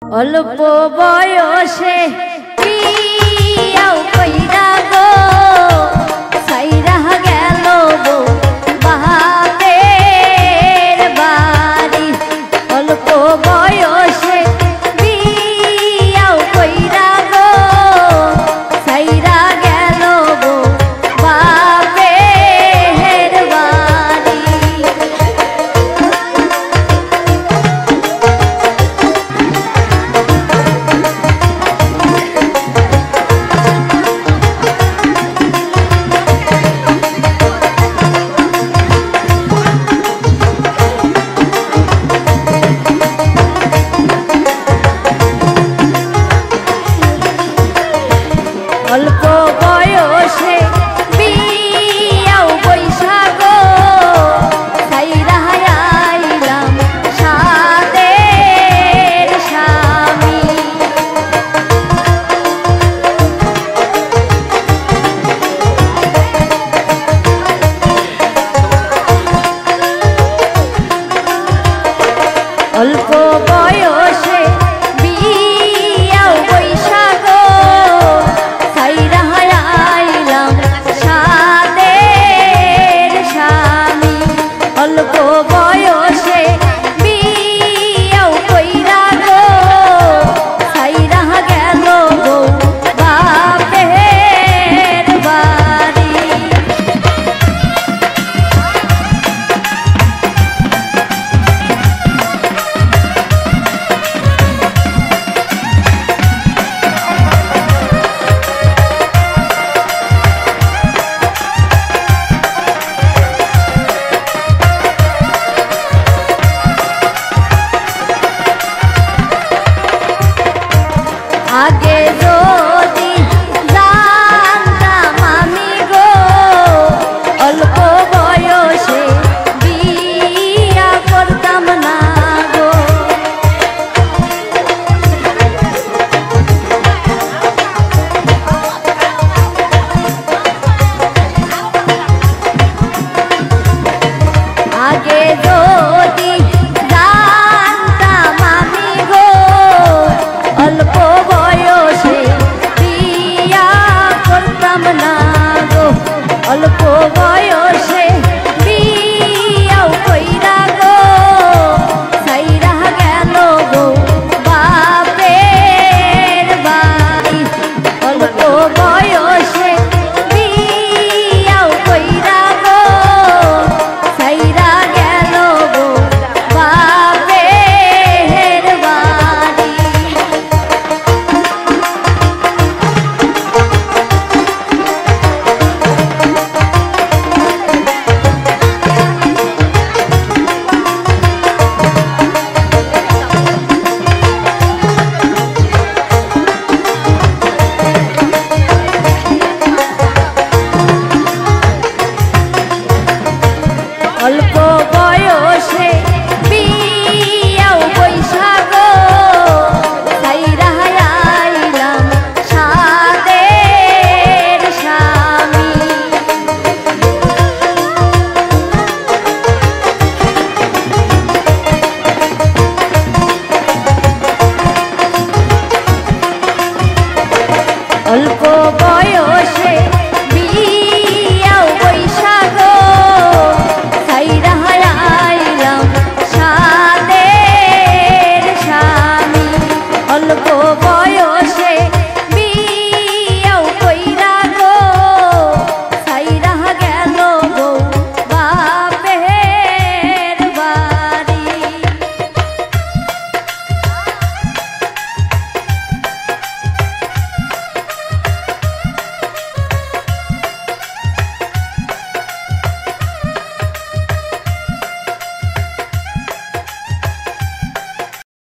অল্প বয়সে বিয়াও কইরা গো সাইরা গেল গো বাপের বাড়ি। অল্প বয়সে বিয়াও কইরা গো সাইরা গেল গো বাপের বাড়ি। অল্প বয়সে বিয়াও বইসা গো সাইরা আইলাম সাদের স্বামী। অল্প বয়সে বিয়াও বইসা গো সাইরা আইলাম সাদের স্বামী। অল্প বয়সে বিয়াও কইরা গো সাইরা গেল গো বাপের বাড়ি। আগে